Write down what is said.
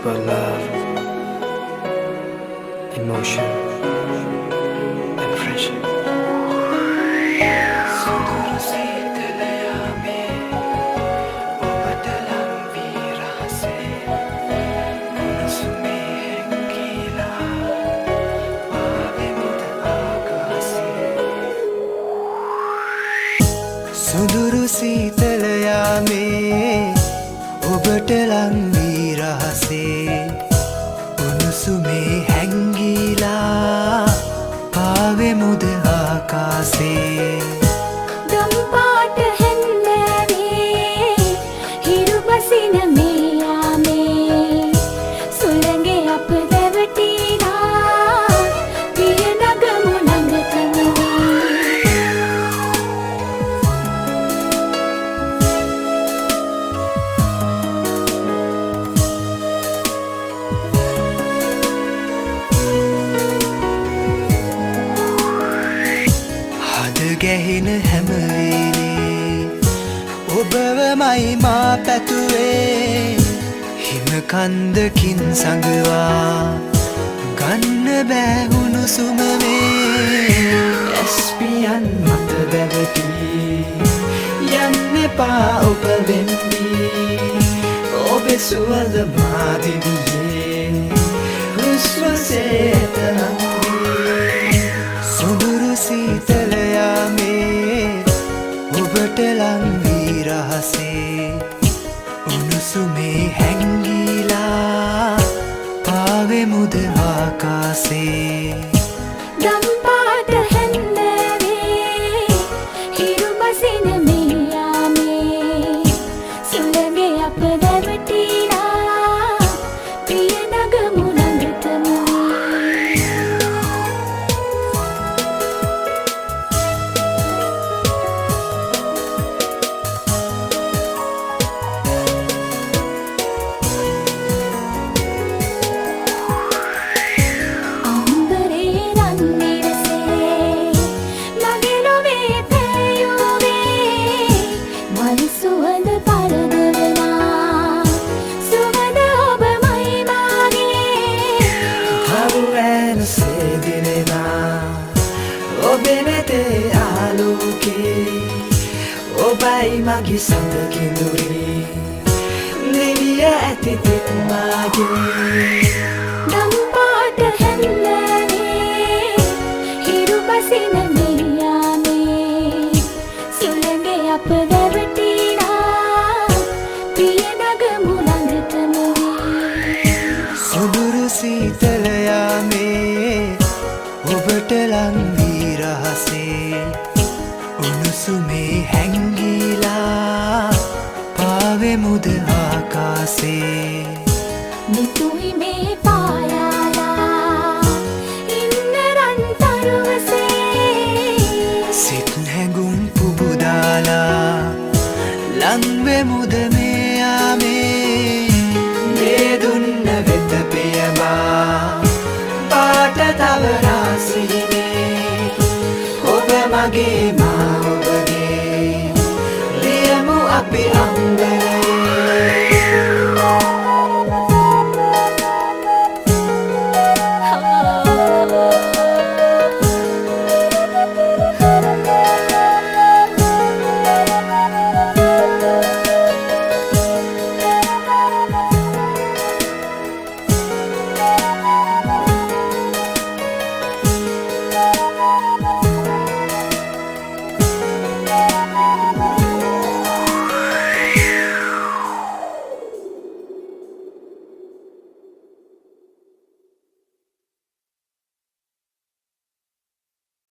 about love, emotion, and friendship. සුඳුරු සීතල යාමේ ඔබට ලං වී රහසේ උණුසුමේ හැංගිලා පාවෙමුද ආකාසේ දම් පාට හැන්දෑවේ හිරු බසින මේ යාමේ සුළඟේ අප දැවටිලා පිය නගමු ළඟටම ගැහෙන හැම වෙලේ ඔබවමයි මා පැතුවේ හිම කන්දකින් සඟවා ගන්න බෑ උණුසුම මේ ඇස්පියන් මත වැවටී යන්න එපා ඔබ වෙන්වී ඔබේ සුවඳ මා දිවියේ හුස්වසේ එතනක් සුඳුරු සීතල යාමේ ඔබට ලං වී රහසේ උණුසුමේ හැංගිලා පාවෙමුද ආකාසේ දම් පාට හැන්දෑවේ හිරු බසින මේ යාමේ සුළඟේ අප දැවටිලා පිය නගමු ළඟටම ඔබේ නැතේ ආලෝකේ ඔබයි මගේ සඳ කිඳුරේ නිවිය ඇති තෙත් මාගේ දම් පාට හැන්දෑවේ හිරු බසින මේ යාමේ සුළඟේ අප දැවටිලා පිය නගමු ළඟටම සුඳුරු සීතල යාමේ ඔබට ලං වී රහසේ උණුසුමේ හැංගිලා පාවෙමුද ආකාසේ නිතුයි මේ පායාලා ඉන්න රන් තරුවසේ සිත් හැඟුම් පුබුදාලා ලංවෙමුද මේ යාමේ මේ දුන්න වෙත පියමා පාට තවරාසිනේ ඔබ මගේ මා ඔබගේ ලියමු අපි